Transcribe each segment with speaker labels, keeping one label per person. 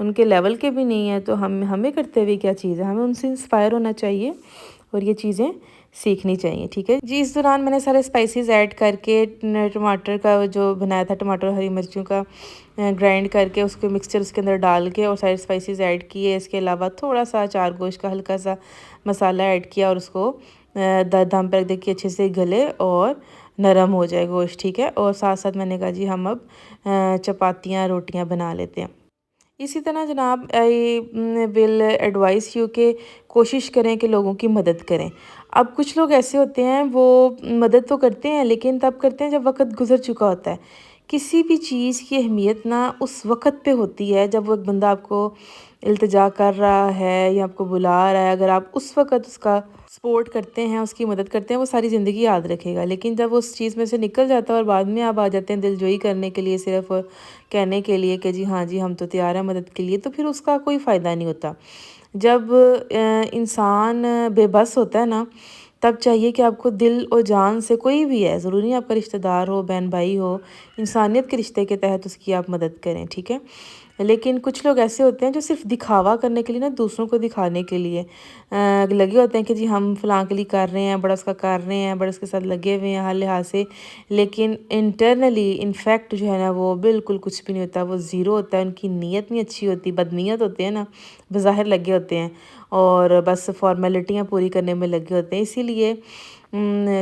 Speaker 1: ان کے لیول کے بھی نہیں ہیں، تو ہمیں کرتے ہوئے کیا چیز ہے، ہمیں ان سے انسپائر ہونا چاہیے اور یہ چیزیں سیکھنی چاہیے، ٹھیک ہے جی۔ اس دوران میں نے سارے اسپائسیز ایڈ کر کے ٹماٹر کا جو بنایا تھا، ٹماٹر ہری مرچوں کا گرائنڈ کر کے اس کو مکسچر اس کے اندر ڈال کے اور سارے اسپائسیز ایڈ کیے۔ اس کے علاوہ تھوڑا سا چار گوشت کا ہلکا سا مسالہ ایڈ کیا اور اس کو دم پر رکھ دے کہ اچھے سے گلے اور نرم ہو جائے گوشت، ٹھیک ہے۔ اور ساتھ ساتھ میں نے کہا جی ہم اب چپاتیاں روٹیاں بنا لیتے ہیں۔ اسی طرح جناب آئی ول ایڈوائز یو کہ کوشش کریں کہ لوگوں کی مدد کریں۔ اب کچھ لوگ ایسے ہوتے ہیں وہ مدد تو کرتے ہیں لیکن تب کرتے ہیں جب وقت گزر چکا ہوتا ہے۔ کسی بھی چیز کی اہمیت نہ اس وقت پہ ہوتی ہے جب وہ ایک بندہ آپ کو التجا کر رہا ہے یا آپ کو بلا رہا ہے، اگر آپ اس وقت اس کا سپورٹ کرتے ہیں، اس کی مدد کرتے ہیں، وہ ساری زندگی یاد رکھے گا۔ لیکن جب وہ اس چیز میں سے نکل جاتا ہے اور بعد میں آپ آ جاتے ہیں دلجوئی کرنے کے لیے، صرف کہنے کے لیے کہ جی ہاں جی ہم تو تیار ہیں مدد کے لیے، تو پھر اس کا کوئی فائدہ نہیں ہوتا۔ جب انسان بے بس ہوتا ہے نا، تب چاہیے کہ آپ کو دل اور جان سے، کوئی بھی ہے، ضروری نہیں آپ کا رشتہ دار ہو، بہن بھائی ہو، انسانیت کے رشتے کے تحت اس کی آپ مدد کریں، ٹھیک ہے۔ لیکن کچھ لوگ ایسے ہوتے ہیں جو صرف دکھاوا کرنے کے لیے نا، دوسروں کو دکھانے کے لیے لگے ہوتے ہیں کہ جی ہم فلاں کے لیے کر رہے ہیں، بڑا اس کا کر رہے ہیں، بڑا اس کے ساتھ لگے ہوئے ہیں ہر لحاظ سے، لیکن انٹرنلی انفیکٹ جو ہے نا وہ بالکل کچھ بھی نہیں ہوتا، وہ زیرو ہوتا ہے۔ ان کی نیت نہیں اچھی ہوتی، بدنیت ہوتے ہیں نا، بظاہر لگے ہوتے ہیں اور بس فارمیلٹیاں پوری کرنے میں لگے ہوتے ہیں۔ اسی لیے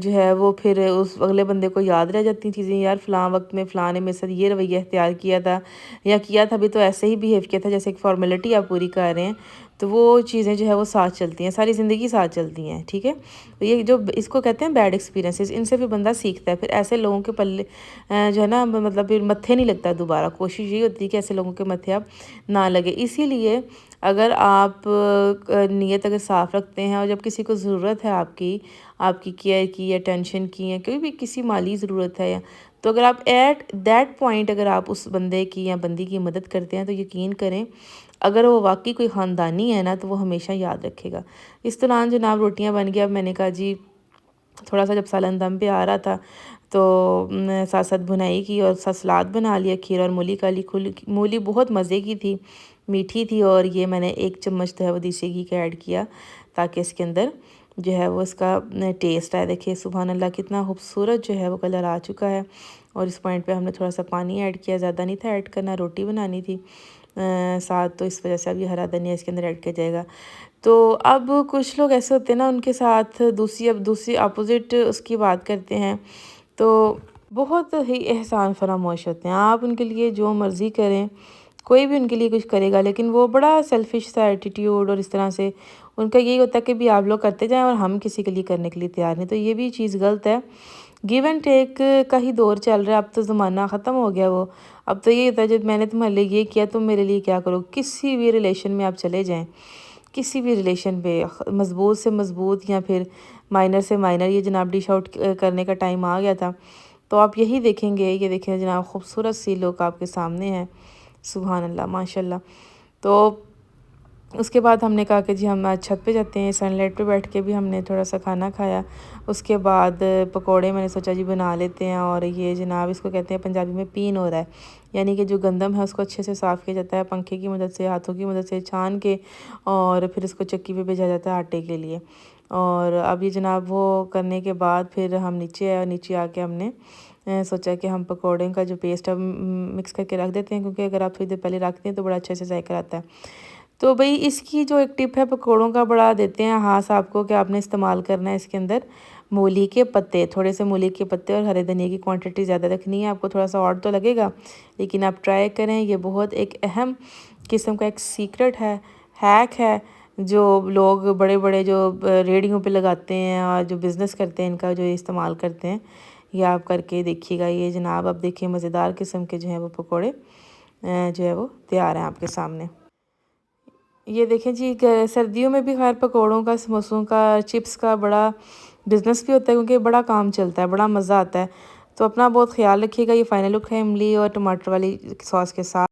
Speaker 1: جو ہے وہ پھر اس اگلے بندے کو یاد رہ جاتی ہیں چیزیں، یار فلاں وقت میں فلاں نے میرے ساتھ یہ رویہ اختیار کیا تھا، یا کیا تھا بھی تو ایسے ہی بیہیو کیا تھا جیسے ایک فارمیلٹی آپ پوری کر رہے ہیں، تو وہ چیزیں جو ہے وہ ساتھ چلتی ہیں، ساری زندگی ساتھ چلتی ہیں، ٹھیک ہے۔ یہ جو اس کو کہتے ہیں بیڈ ایکسپیرینسز، ان سے بھی بندہ سیکھتا ہے۔ پھر ایسے لوگوں کے پلے جو ہے نا مطلب پھر متھے نہیں لگتا دوبارہ۔ کوشش یہ ہوتی ہے کہ ایسے لوگوں کے متھے آپ نہ لگے۔ اسی لیے اگر آپ نیت اگر صاف رکھتے ہیں اور جب کسی کو ضرورت ہے آپ کی کیئر کی یا ٹینشن کی، یا کوئی بھی کسی مالی ضرورت ہے، تو اگر آپ ایٹ دیٹ پوائنٹ اگر آپ اس بندے کی یا بندی کی مدد کرتے ہیں، تو یقین کریں اگر وہ واقعی کوئی خاندانی ہے نا تو وہ ہمیشہ یاد رکھے گا۔ اس دوران جناب روٹیاں بن گیا، اب میں نے کہا جی تھوڑا سا جب سالن دم پہ آ رہا تھا تو ساتھ ساتھ بھنائی کی اور ساتھ سلاد بنا لیا، کھیر اور مولی کا لی۔ مولی بہت مزے کی تھی، میٹھی تھی، اور یہ میں نے 1 چمچ جو ہے وہ دیسی گھی کا ایڈ کیا تاکہ اس کے اندر جو ہے وہ اس کا ٹیسٹ آئے۔ دیکھیں سبحان اللہ کتنا خوبصورت جو ہے وہ کلر آ چکا ہے، اور اس پوائنٹ پہ ہم نے تھوڑا سا پانی ایڈ کیا، زیادہ نہیں تھا ایڈ کرنا، روٹی بنانی تھی ساتھ، تو اس وجہ سے اب یہ ہرا دھنیا اس کے اندر ایڈ کیا جائے گا۔ تو اب کچھ لوگ ایسے ہوتے ہیں نا، ان کے ساتھ دوسری اپوزٹ اس کی بات کرتے ہیں تو بہت ہی احسان فراموش ہوتے ہیں۔ آپ ان کے لیے جو مرضی کریں، کوئی بھی ان کے لیے کچھ کرے گا، لیکن وہ بڑا سیلفش سا ایٹیٹیوڈ اور اس طرح سے ان کا یہی ہوتا ہے کہ بھی آپ لوگ کرتے جائیں اور ہم کسی کے لیے کرنے کے لیے تیار نہیں، تو یہ بھی چیز غلط ہے۔ گیو اینڈ ٹیک کا ہی دور چل رہا ہے، اب تو زمانہ ختم ہو گیا وہ۔ اب تو یہ ہوتا ہے جب میں نے تمہارے لیے یہ کیا تم میرے لیے کیا کرو۔ کسی بھی ریلیشن میں آپ چلے جائیں، کسی بھی ریلیشن پہ، مضبوط سے مضبوط یا پھر مائنر سے مائنر، یہ جناب ڈش آؤٹ کرنے کا ٹائم آ گیا تھا، تو آپ یہی دیکھیں گے، یہ دیکھیں جناب خوبصورت سی لوگ آپ کے سامنے ہیں، سبحان اللہ ماشاءاللہ۔ تو اس کے بعد ہم نے کہا کہ جی ہم آج چھت پہ جاتے ہیں، سن لائٹ پہ بیٹھ کے بھی ہم نے تھوڑا سا کھانا کھایا۔ اس کے بعد پکوڑے میں نے سوچا جی بنا لیتے ہیں، اور یہ جناب اس کو کہتے ہیں پنجابی میں پین ہو رہا ہے، یعنی کہ جو گندم ہے اس کو اچھے سے صاف کیا جاتا ہے پنکھے کی مدد سے، ہاتھوں کی مدد سے چھان کے، اور پھر اس کو چکی پہ بھیجا جاتا ہے آٹے کے لیے۔ اور اب یہ جناب وہ کرنے کے بعد پھر ہم نیچے آئے، اور نیچے آ کے ہم نے سوچا کہ ہم پکوڑے کا جو پیسٹ اب مکس کر کے رکھ دیتے ہیں، کیونکہ اگر آپ تھوڑی دیر پہلے رکھتے ہیں تو بڑا اچھے سے ذائقہ آتا ہے۔ تو بھئی اس کی جو ایک ٹپ ہے پکوڑوں کا، بڑا دیتے ہیں ہاس آپ کو کہ آپ نے استعمال کرنا ہے اس کے اندر مولی کے پتے، تھوڑے سے مولی کے پتے اور ہرے دھنیا کی کوانٹٹی زیادہ رکھنی ہے۔ آپ کو تھوڑا سا اور تو لگے گا، لیکن آپ ٹرائی کریں، یہ بہت ایک اہم قسم کا ایک سیکرٹ ہے، ہیک ہے، جو لوگ بڑے بڑے جو ریڑھیوں پہ لگاتے ہیں اور جو بزنس کرتے ہیں ان کا جو استعمال کرتے ہیں، یہ آپ کر کے دیکھیے گا۔ یہ جناب اب دیکھیں مزیدار قسم کے جو ہیں وہ پکوڑے جو ہے وہ تیار ہیں آپ کے سامنے۔ یہ دیکھیں جی سردیوں میں بھی خیر پکوڑوں کا، سموسوں کا، چپس کا بڑا بزنس بھی ہوتا ہے، کیونکہ بڑا کام چلتا ہے، بڑا مزہ آتا ہے۔ تو اپنا بہت خیال رکھیے گا۔ یہ فائنل لک ہے املی اور ٹماٹر والی ساس کے ساتھ۔